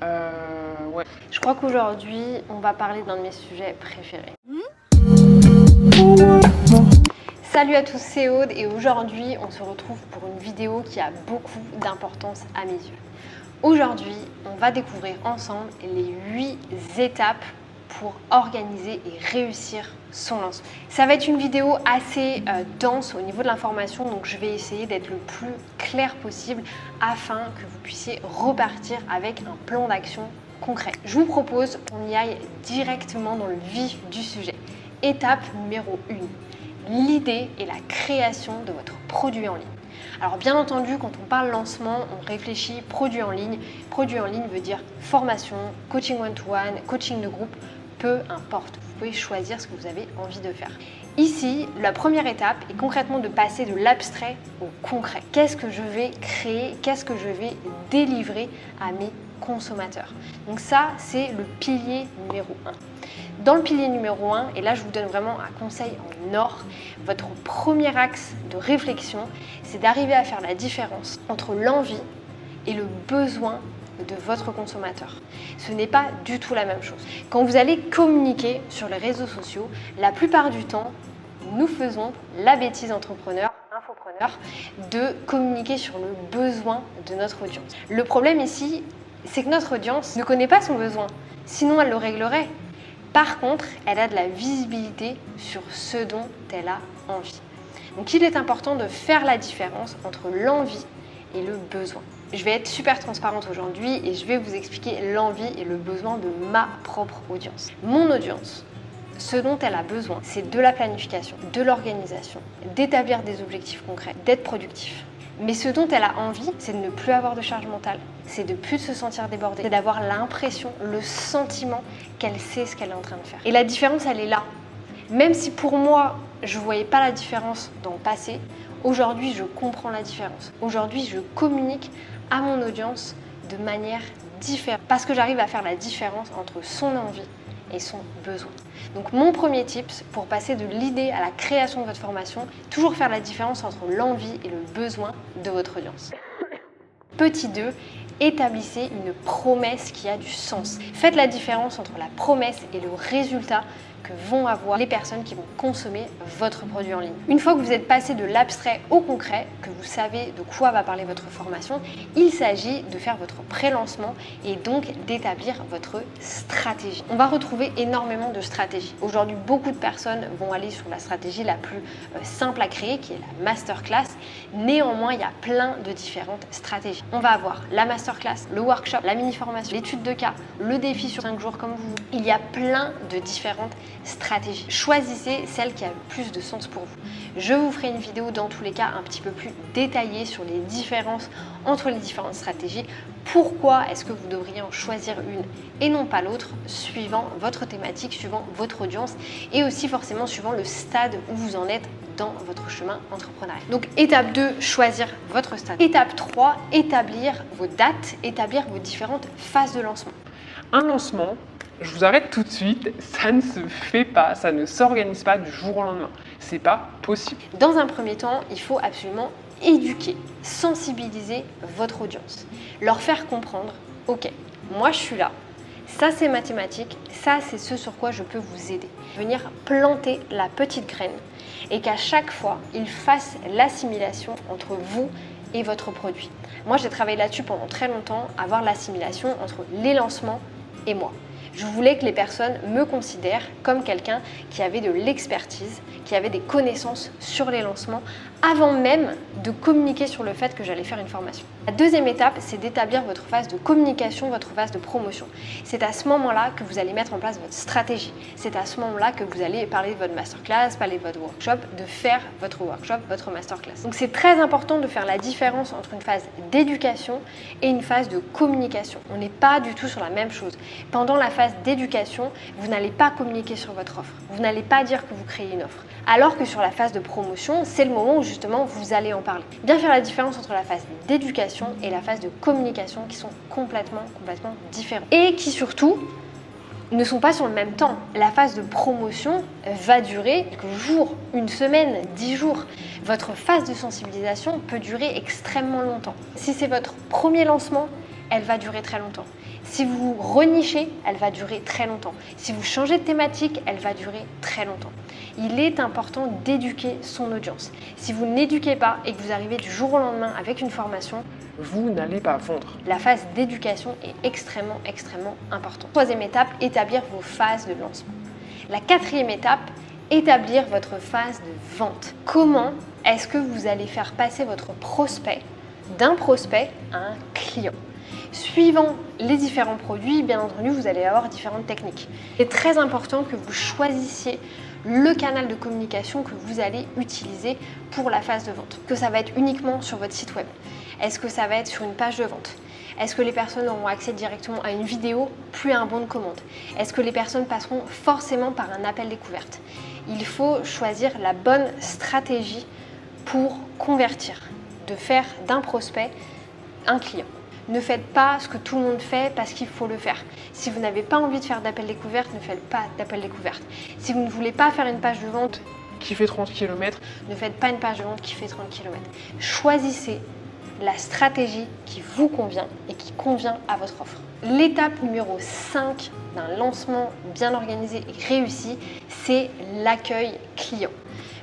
Ouais. Je crois qu'aujourd'hui, on va parler d'un de mes sujets préférés. Salut à tous, c'est Aude et aujourd'hui, on se retrouve pour une vidéo qui a beaucoup d'importance à mes yeux. Aujourd'hui, on va découvrir ensemble les 8 étapes pour organiser et réussir son lancement. Ça va être une vidéo assez dense au niveau de l'information, donc je vais essayer d'être le plus clair possible afin que vous puissiez repartir avec un plan d'action concret. Je vous propose qu'on y aille directement dans le vif du sujet. Étape numéro 1, l'idée et la création de votre produit en ligne. Alors bien entendu, quand on parle lancement, on réfléchit produit en ligne. Produit en ligne veut dire formation, coaching one-to-one, coaching de groupe, peu importe. Vous pouvez choisir ce que vous avez envie de faire. Ici, la première étape est concrètement de passer de l'abstrait au concret. Qu'est-ce que je vais créer? Qu'est-ce que je vais délivrer à mes consommateurs? Donc ça, c'est le pilier numéro 1. Dans le pilier numéro 1, et là je vous donne vraiment un conseil en or, votre premier axe de réflexion, c'est d'arriver à faire la différence entre l'envie et le besoin de votre consommateur. Ce n'est pas du tout la même chose. Quand vous allez communiquer sur les réseaux sociaux, la plupart du temps, nous faisons la bêtise infopreneur, de communiquer sur le besoin de notre audience. Le problème ici, c'est que notre audience ne connaît pas son besoin, sinon elle le réglerait. Par contre, elle a de la visibilité sur ce dont elle a envie. Donc il est important de faire la différence entre l'envie et le besoin. Je vais être super transparente aujourd'hui et je vais vous expliquer l'envie et le besoin de ma propre audience. Mon audience, ce dont elle a besoin, c'est de la planification, de l'organisation, d'établir des objectifs concrets, d'être productif. Mais ce dont elle a envie, c'est de ne plus avoir de charge mentale, c'est de ne plus se sentir débordée, c'est d'avoir l'impression, le sentiment qu'elle sait ce qu'elle est en train de faire. Et la différence, elle est là. Même si pour moi, je ne voyais pas la différence dans le passé, aujourd'hui, je comprends la différence. Aujourd'hui, je communique à mon audience de manière différente parce que j'arrive à faire la différence entre son envie et son besoin. Donc mon premier tips pour passer de l'idée à la création de votre formation, toujours faire la différence entre l'envie et le besoin de votre audience. Petit 2, établissez une promesse qui a du sens. Faites la différence entre la promesse et le résultat que vont avoir les personnes qui vont consommer votre produit en ligne. Une fois que vous êtes passé de l'abstrait au concret, que vous savez de quoi va parler votre formation, il s'agit de faire votre pré-lancement et donc d'établir votre stratégie. On va retrouver énormément de stratégies. Aujourd'hui, beaucoup de personnes vont aller sur la stratégie la plus simple à créer, qui est la masterclass. Néanmoins, il y a plein de différentes stratégies. On va avoir la masterclass, le workshop, la mini-formation, l'étude de cas, le défi sur 5 jours comme vous. Il y a plein de différentes stratégie. Choisissez celle qui a le plus de sens pour vous. Je vous ferai une vidéo dans tous les cas un petit peu plus détaillée sur les différences entre les différentes stratégies. Pourquoi est-ce que vous devriez en choisir une et non pas l'autre, suivant votre thématique, suivant votre audience et aussi forcément suivant le stade où vous en êtes dans votre chemin entrepreneurial. Donc étape 2, choisir votre stade. Étape 3, établir vos dates, établir vos différentes phases de lancement. Un lancement, je vous arrête tout de suite, ça ne se fait pas, ça ne s'organise pas du jour au lendemain. C'est pas possible. Dans un premier temps, il faut absolument éduquer, sensibiliser votre audience. Leur faire comprendre, ok, moi je suis là, ça c'est ma thématique, ça c'est ce sur quoi je peux vous aider. Venir planter la petite graine et qu'à chaque fois, ils fassent l'assimilation entre vous et votre produit. Moi j'ai travaillé là-dessus pendant très longtemps, avoir l'assimilation entre les lancements et moi. Je voulais que les personnes me considèrent comme quelqu'un qui avait de l'expertise, qui avait des connaissances sur les lancements avant même de communiquer sur le fait que j'allais faire une formation. La deuxième étape, c'est d'établir votre phase de communication, votre phase de promotion. C'est à ce moment-là que vous allez mettre en place votre stratégie. C'est à ce moment-là que vous allez parler de votre masterclass, parler de votre workshop, de faire votre workshop, votre masterclass. Donc c'est très important de faire la différence entre une phase d'éducation et une phase de communication. On n'est pas du tout sur la même chose. Pendant la phase d'éducation, vous n'allez pas communiquer sur votre offre. Vous n'allez pas dire que vous créez une offre. Alors que sur la phase de promotion, c'est le moment où justement vous allez en parler. Bien faire la différence entre la phase d'éducation et la phase de communication qui sont complètement différentes. Et qui surtout ne sont pas sur le même temps. La phase de promotion va durer quelques jours, une semaine, 10 jours. Votre phase de sensibilisation peut durer extrêmement longtemps. Si c'est votre premier lancement, elle va durer très longtemps. Si vous renichez, elle va durer très longtemps. Si vous changez de thématique, elle va durer très longtemps. Il est important d'éduquer son audience. Si vous n'éduquez pas et que vous arrivez du jour au lendemain avec une formation, vous n'allez pas vendre. La phase d'éducation est extrêmement importante. Troisième étape, établir vos phases de lancement. La quatrième étape, établir votre phase de vente. Comment est-ce que vous allez faire passer votre prospect d'un prospect à un client? Suivant les différents produits, bien entendu, vous allez avoir différentes techniques. C'est très important que vous choisissiez le canal de communication que vous allez utiliser pour la phase de vente. Que ça va être uniquement sur votre site web? Est-ce que ça va être sur une page de vente? Est-ce que les personnes auront accès directement à une vidéo plus un bon de commande? Est-ce que les personnes passeront forcément par un appel découverte? Il faut choisir la bonne stratégie pour convertir, de faire d'un prospect un client. Ne faites pas ce que tout le monde fait parce qu'il faut le faire. Si vous n'avez pas envie de faire d'appel découverte, ne faites pas d'appel découverte. Si vous ne voulez pas faire une page de vente qui fait 30 km, ne faites pas une page de vente qui fait 30 km. Choisissez la stratégie qui vous convient et qui convient à votre offre. L'étape numéro 5 d'un lancement bien organisé et réussi, c'est l'accueil client.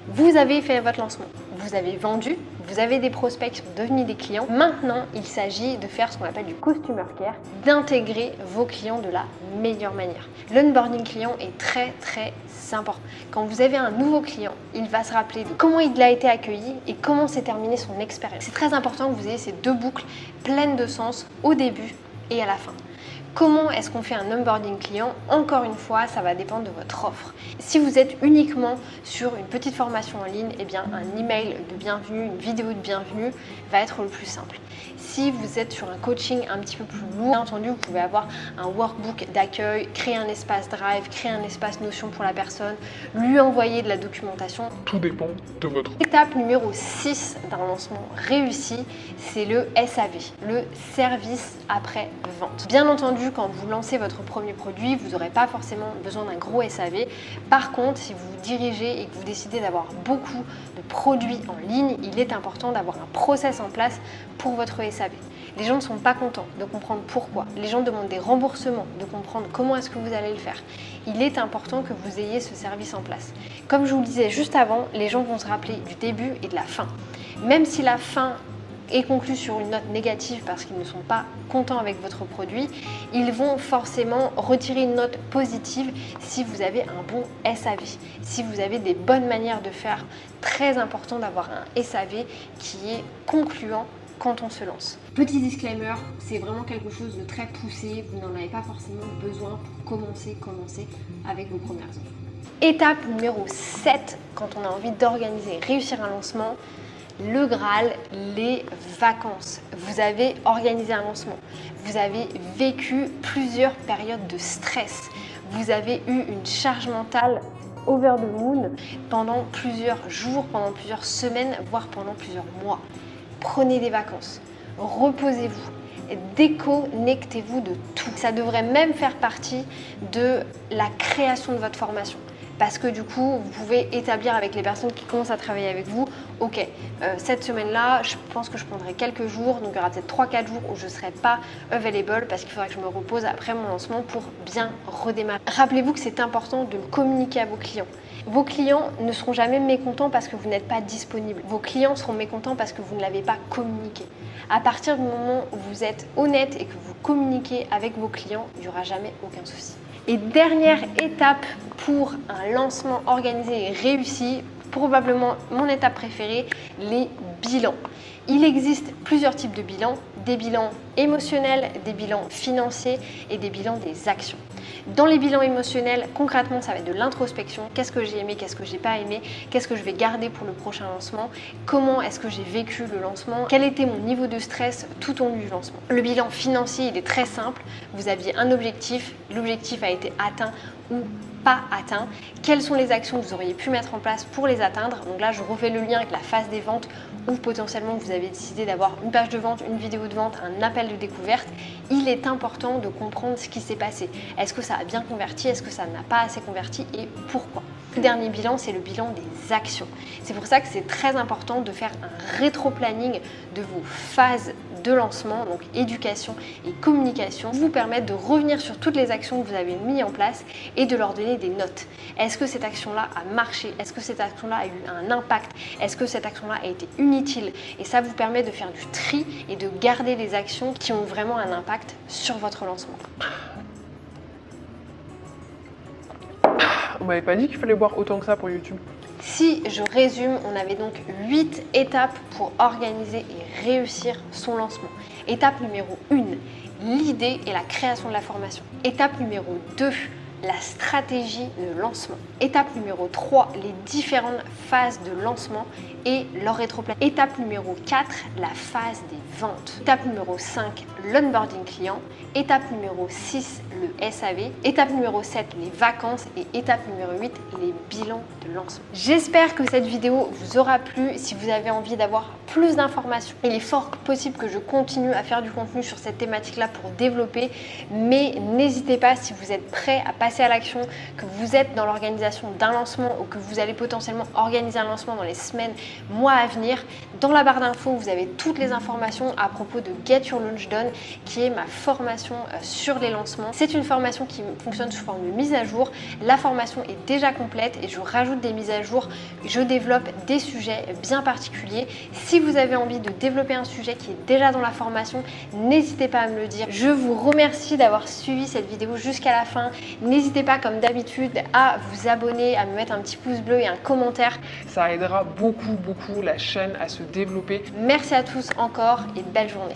Vous avez fait votre lancement, vous avez vendu, vous avez des prospects qui sont devenus des clients. Maintenant, il s'agit de faire ce qu'on appelle du customer care, d'intégrer vos clients de la meilleure manière. L'onboarding client est très important. Quand vous avez un nouveau client, il va se rappeler de comment il a été accueilli et comment s'est terminée son expérience. C'est très important que vous ayez ces deux boucles pleines de sens au début et à la fin. Comment est-ce qu'on fait un onboarding client? Encore une fois, ça va dépendre de votre offre. Si vous êtes uniquement sur une petite formation en ligne, eh bien un email de bienvenue, une vidéo de bienvenue va être le plus simple. Si vous êtes sur un coaching un petit peu plus lourd, bien entendu, vous pouvez avoir un workbook d'accueil, créer un espace Drive, créer un espace Notion pour la personne, lui envoyer de la documentation. Tout dépend de votre. Étape numéro 6 d'un lancement réussi, c'est le SAV, le service après vente. Bien entendu, quand vous lancez votre premier produit, vous n'aurez pas forcément besoin d'un gros SAV. Par contre, si vous vous dirigez et que vous décidez d'avoir beaucoup de produits en ligne, il est important d'avoir un process en place pour votre SAV. Les gens ne sont pas contents de comprendre pourquoi. Les gens demandent des remboursements, de comprendre comment est-ce que vous allez le faire. Il est important que vous ayez ce service en place. Comme je vous le disais juste avant, les gens vont se rappeler du début et de la fin. Même si la fin est conclue sur une note négative parce qu'ils ne sont pas contents avec votre produit, ils vont forcément retirer une note positive si vous avez un bon SAV, si vous avez des bonnes manières de faire. Très important d'avoir un SAV qui est concluant quand on se lance. Petit disclaimer, c'est vraiment quelque chose de très poussé, vous n'en avez pas forcément besoin pour commencer avec vos premières offres. Étape numéro 7, quand on a envie d'organiser et réussir un lancement, le Graal, les vacances. Vous avez organisé un lancement, vous avez vécu plusieurs périodes de stress, vous avez eu une charge mentale over the moon pendant plusieurs jours, pendant plusieurs semaines, voire pendant plusieurs mois. Prenez des vacances, reposez-vous, déconnectez-vous de tout. Ça devrait même faire partie de la création de votre formation. Parce que du coup, vous pouvez établir avec les personnes qui commencent à travailler avec vous, ok, cette semaine-là, je pense que je prendrai quelques jours, donc il y aura peut-être 3-4 jours où je ne serai pas available parce qu'il faudra que je me repose après mon lancement pour bien redémarrer. Rappelez-vous que c'est important de le communiquer à vos clients. Vos clients ne seront jamais mécontents parce que vous n'êtes pas disponible. Vos clients seront mécontents parce que vous ne l'avez pas communiqué. À partir du moment où vous êtes honnête et que vous communiquez avec vos clients, il n'y aura jamais aucun souci. Et dernière étape pour un lancement organisé et réussi, probablement mon étape préférée, les bilans. Il existe plusieurs types de bilans, des bilans émotionnels, des bilans financiers et des bilans des actions. Dans les bilans émotionnels, concrètement, ça va être de l'introspection. Qu'est-ce que j'ai aimé, qu'est-ce que j'ai pas aimé, qu'est-ce que je vais garder pour le prochain lancement, comment est-ce que j'ai vécu le lancement, quel était mon niveau de stress tout au long du lancement. Le bilan financier, il est très simple. Vous aviez un objectif, l'objectif a été atteint ou pas atteint. Quelles sont les actions que vous auriez pu mettre en place pour les atteindre? Donc là, je refais le lien avec la phase des ventes où potentiellement vous avez décidé d'avoir une page de vente, une vidéo de vente, un appel de découverte. Il est important de comprendre ce qui s'est passé. Est-ce que ça a bien converti? Est-ce que ça n'a pas assez converti et pourquoi? Le dernier bilan, c'est le bilan des actions. C'est pour ça que c'est très important de faire un rétro-planning de vos phases de lancement, donc éducation et communication, vous permettent de revenir sur toutes les actions que vous avez mises en place et de leur donner des notes. Est-ce que cette action-là a marché? Est-ce que cette action-là a eu un impact? Est-ce que cette action-là a été inutile? Et ça vous permet de faire du tri et de garder les actions qui ont vraiment un impact sur votre lancement. On m'avait pas dit qu'il fallait boire autant que ça pour YouTube. Si je résume, on avait donc 8 étapes pour organiser et réussir son lancement. Étape numéro 1, l'idée et la création de la formation. Étape numéro 2, la stratégie de lancement. Étape numéro 3, les différentes phases de lancement et leur rétroplan. Étape numéro 4, la phase des ventes. Étape numéro 5, l'onboarding client. Étape numéro 6, le SAV. Étape numéro 7, les vacances. Et étape numéro 8, les bilans de lancement. J'espère que cette vidéo vous aura plu. Si vous avez envie d'avoir plus d'informations, il est fort possible que je continue à faire du contenu sur cette thématique-là pour développer. Mais n'hésitez pas, si vous êtes prêt à passer à l'action, que vous êtes dans l'organisation d'un lancement ou que vous allez potentiellement organiser un lancement dans les semaines, mois à venir, dans la barre d'infos, vous avez toutes les informations à propos de Get Your Launch Done, qui est ma formation sur les lancements. C'est une formation qui fonctionne sous forme de mise à jour. La formation est déjà complète et je rajoute des mises à jour. Je développe des sujets bien particuliers. Si vous avez envie de développer un sujet qui est déjà dans la formation, n'hésitez pas à me le dire. Je vous remercie d'avoir suivi cette vidéo jusqu'à la fin. N'hésitez pas, comme d'habitude, à vous abonner, à me mettre un petit pouce bleu et un commentaire. Ça aidera beaucoup la chaîne à se développer. Merci à tous encore et belle journée.